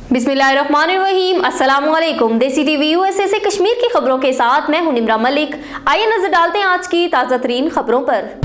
बिस्मिल्लाहिर्रहमानिर्रहीम। अस्सलाम वालेकुम। देसी टीवी यूएसए से कश्मीर की खबरों के साथ मैं हूं निम्रा मलिक। आइए नजर डालते हैं आज की ताज़ा तरीन खबरों पर।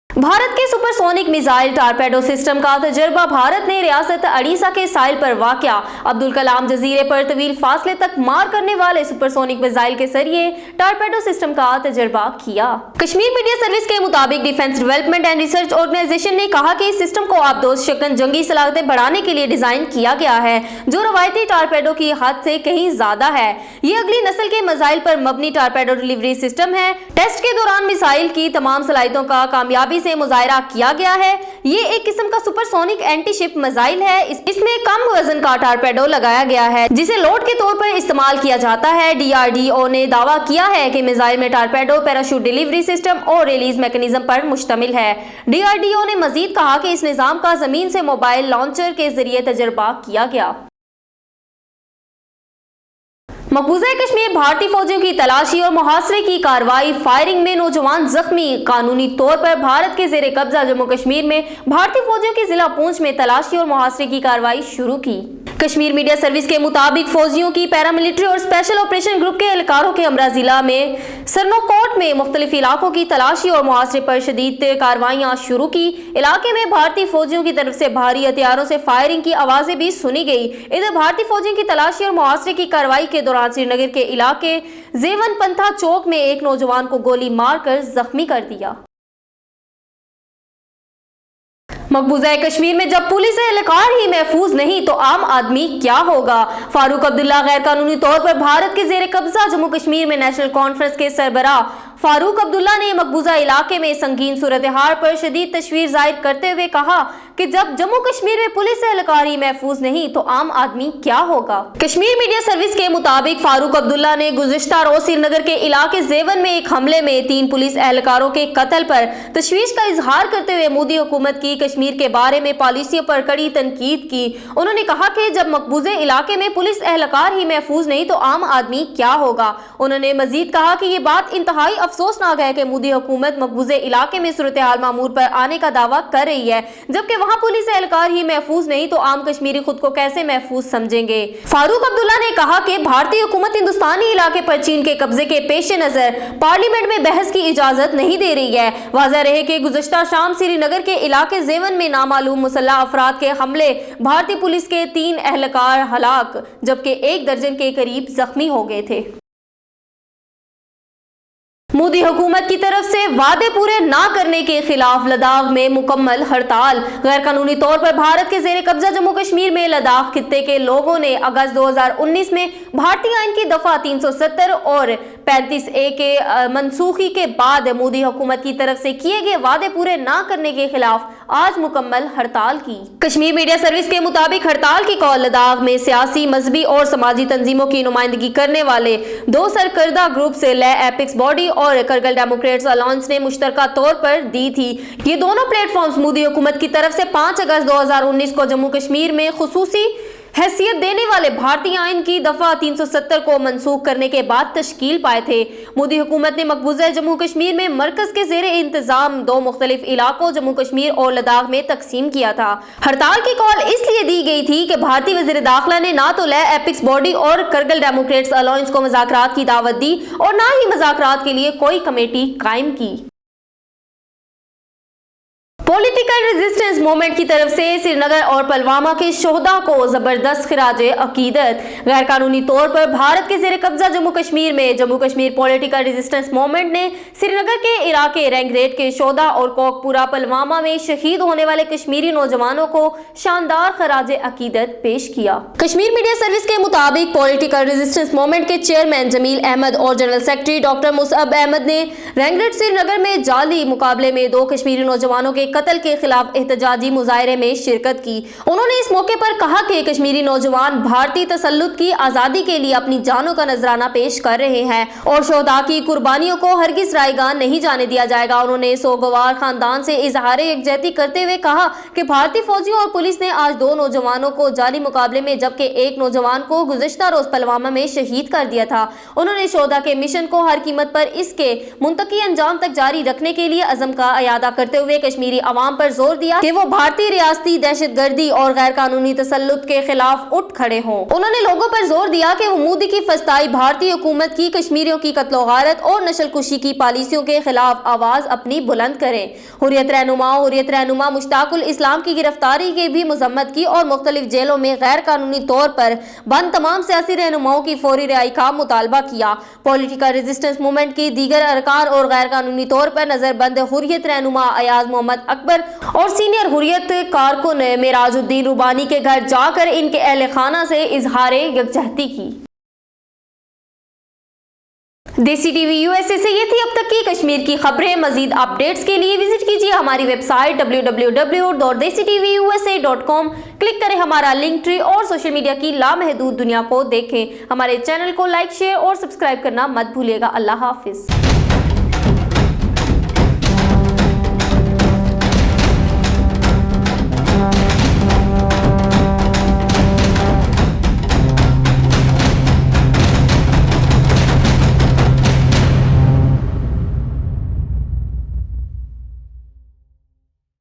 भारत के सुपरसोनिक मिसाइल टारपेडो सिस्टम का तजर्बा। भारत ने रियासत उड़ीसा के साहिल पर वाक़या अब्दुल कलाम जजीरे पर तवील फासले तक मार करने वाले सुपरसोनिक मिसाइल के जरिए टारपेडो सिस्टम का तजर्बा किया। कश्मीर मीडिया सर्विस के मुताबिक defence development and research organisation ने कहा कि इस सिस्टम को आबदोज शकन जंगी सलाहियतें बढ़ाने के लिए डिजाइन किया गया है, जो रवायती टारपेडो की हद से कहीं ज्यादा है। ये अगली नस्ल के मिसाइल पर मबनी टारपेडो डिलीवरी सिस्टम है। टेस्ट के दौरान मिसाइल की तमाम सलाहियतों का कामयाबी से मुजाहिरा किया गया है। ये एक किस्म का सुपरसोनिक एंटी शिप मिसाइल है। इसमें कम वजन का टारपेडो लगाया गया है, जिसे लोड के तौर पर इस्तेमाल किया जाता है। डीआरडीओ ने दावा किया है कि मिसाइल में टारपेडो पैराशूट डिलीवरी सिस्टम और रिलीज मैकेनिज्म पर मुश्तमिल है। डीआरडीओ ने मजीद कहा कि इस निजाम का जमीन से मोबाइल लॉन्चर के जरिए तजर्बा किया गया। मकबूजा कश्मीर भारतीय फौजियों की तलाशी और मुहासरे की कार्रवाई। फायरिंग में नौजवान जख्मी। कानूनी तौर पर भारत के जेर कब्जा जम्मू कश्मीर में भारतीय फौजियों की जिला पूंछ में तलाशी और मुहासरे की कार्रवाई शुरू की। कश्मीर मीडिया सर्विस के मुताबिक फौजियों की पैरामिलिट्री और स्पेशल ऑपरेशन ग्रुप के एहलकारों के हमरा जिला में सरनोकोट में मुख्तलिफ इलाकों की तलाशी और मुहासरे पर शदीद कार्रवाइयां शुरू की। इलाके में भारतीय फौजियों की तरफ से भारी हथियारों से फायरिंग की आवाजें भी सुनी गई। इधर भारतीय फौजियों की तलाशी और मुहासरे की कार्रवाई के दौरान श्रीनगर के इलाके जेवन पंथा चौक में एक नौजवान को गोली मारकर जख्मी कर दिया। मकबूजा कश्मीर में जब पुलिस एहलकार ही महफूज नहीं तो आम आदमी क्या होगा। फारूक अब्दुल्ला गैर कानूनी तौर पर भारत के जेर कब्जा जम्मू कश्मीर में नेशनल कॉन्फ्रेंस के सरबराह फारूक अब्दुल्ला ने मकबूजा इलाके में संगीन सूरत हाल पर शदीद तशवीर जाहिर करते हुए कहा कि जब जम्मू कश्मीर में पुलिस एहलकार ही महफूज नहीं तो आम आदमी क्या होगा। कश्मीर मीडिया सर्विस के मुताबिक फारूक अब्दुल्ला ने गुज़िश्ता रोज श्रीनगर के इलाके जेवन में एक हमले में 3 पुलिस एहलकारों के कत्ल पर तशवीश का इजहार करते हुए मोदी हुकूमत की कश्मीर के बारे में पॉलिसियों पर कड़ी तनकीद की। उन्होंने कहा कि जब मकबूजे इलाके में पुलिस एहलकार ही महफूज नहीं तो आम आदमी क्या होगा। उन्होंने मजीद कहा कि ये बात इंतहाई अफसोसनाक है कि मोदी हुकूमत मकबूजे इलाके में सूरत हाल मामूर पर आने का दावा कर रही है, जबकि वहाँ पुलिस एहलकार ही महफूज नहीं तो आम कश्मीरी खुद को कैसे महफूज समझेंगे। फारूक अब्दुल्ला ने कहा कि भारतीय हुकूमत हिंदुस्तानी इलाके पर चीन के कब्जे के पेश नजर पार्लियामेंट में बहस की इजाजत नहीं दे रही है। वाज़ेह रहे कि गुज़श्ता शाम श्रीनगर के इलाके जेवन में नामालूम मुसल्लह अफराद के हमले भारतीय पुलिस के 3 एहलकार हलाक जबकि 1 दर्जन के करीब जख्मी हो गए थे। मोदी हुकूमत की तरफ से वादे पूरे ना करने के खिलाफ लद्दाख में मुकम्मल हड़ताल। गैर कानूनी तौर पर भारत के जेर कब्जा जम्मू कश्मीर में लद्दाख खित्ते के लोगों ने अगस्त 2019 में भारतीय आइन की दफा 370 और 35A के मनसूखी के बाद मोदी हुकूमत की तरफ से किए गए वादे पूरे ना करने के खिलाफ आज मुकम्मल हड़ताल की। कश्मीर मीडिया सर्विस के मुताबिक हड़ताल की कॉल लद्दाख में सियासी, मजहबी और समाजी तंजीमों की नुमाइंदगी करने वाले 2 सरकर्दा ग्रुप से ले एपिक्स बॉडी और करगिल डेमोक्रेट्स अलायंस ने मुश्तरका तौर पर दी थी। ये दोनों प्लेटफॉर्म्स मोदी हुकूमत की तरफ से 5 अगस्त 2019 को जम्मू कश्मीर में खुसूसी हैसियत देने वाले भारतीय आइन की दफा 370 को मनसूख करने के बाद तश्कील पाए थे। मोदी हुकूमत ने मकबूजा जम्मू कश्मीर में मरकज के जेर इंतजाम 2 मुख्तलिफ इलाकों जम्मू कश्मीर और लद्दाख में तकसीम किया था। हड़ताल की कॉल इसलिए दी गई थी कि भारतीय वज़ीर दाखिला ने ना तो ले एपिक्स बॉडी और करगिल डेमोक्रेट्स अलायंस को मुज़ाकरात की दावत दी और ना ही मुज़ाकरात के लिए कोई कमेटी कायम की। पॉलिटिकल रेजिस्टेंस मूवमेंट की तरफ से श्रीनगर और पुलवामा के शोहदा को जबरदस्त खिराज अकीदत। गैर कानूनी तौर पर भारत के जेर कब्जा जम्मू कश्मीर में Jammu Kashmir political resistance movement ने श्रीनगर के इलाके रैंगरेट के शोहदा और कोकपुरा पुलवामा में शहीद होने वाले कश्मीरी नौजवानों को शानदार खिराज अकीदत पेश किया। कश्मीर मीडिया सर्विस के मुताबिक पॉलिटिकल रेजिस्टेंस मूवमेंट के चेयरमैन जमील अहमद और general secretary doctor Musab Ahmad ने रैंगरेट श्रीनगर में जाली मुकाबले में 2 कश्मीरी नौजवानों के कत्ल के खिलाफ एहतजाजी मुजाहरे में शिरकत की। उन्होंने इस मौके पर कहा कि कश्मीरी नौजवान भारतीय तसल्लुत की आजादी के लिए अपनी जानों का नजराना पेश कर रहे हैं और शोहदा की कुर्बानियों को हरगिज रायगान नहीं जाने दिया जाएगा। उन्होंने सोगवार खानदान से इजहार यकजहती करते हुए कहा कि भारतीय फौजियों और पुलिस ने आज 2 नौजवानों को जाली मुकाबले में जबकि 1 नौजवान को गुज़श्ता रोज पुलवामा में शहीद कर दिया था। उन्होंने शोहदा के मिशन को हर कीमत पर इसके मुंतकी अंजाम तक जारी रखने के लिए अज़म का अयादा करते हुए कश्मीरी عوام پر زور دیا کہ وہ بھارتی ریاستی دہشت گردی اور غیر قانونی تسلط کے خلاف اٹھ کھڑے ہوں۔ انہوں نے لوگوں پر زور دیا کہ وہ مودی کی فسطائی بھارتی حکومت کی کشمیریوں کی قتل و غارت اور نسل کشی کی پالیسیوں کے خلاف آواز اپنی بلند کریں۔ حریت رہنما مشتاق الاسلام کی گرفتاری کی بھی مذمت کی اور مختلف جیلوں میں غیر قانونی طور پر بند تمام سیاسی رہنماؤں کی فوری رہائی کا مطالبہ کیا۔ پولیٹیکل ریزسٹنس موومنٹ کی دیگر ارکان اور غیر قانونی طور پر نظر بند حریت رہنما ایاز محمد اکبر اور سینئر حریت کارکن معراج الدین ربانی کے گھر جا کر ان کے اہل خانہ سے اظہار یکجہتی کی۔ دیسی ٹی وی USA سے یہ تھی اب تک کی کشمیر کی خبریں۔ مزید اپڈیٹس کے لیے وزٹ کیجیے ہماری ویب سائٹ www.desitvusa.com۔ کلک کریں ہمارا لنک ٹری اور سوشل میڈیا کی لامحدود دنیا کو دیکھیں۔ ہمارے چینل کو لائک، شیئر اور سبسکرائب کرنا مت بھولیے گا۔ اللہ حافظ۔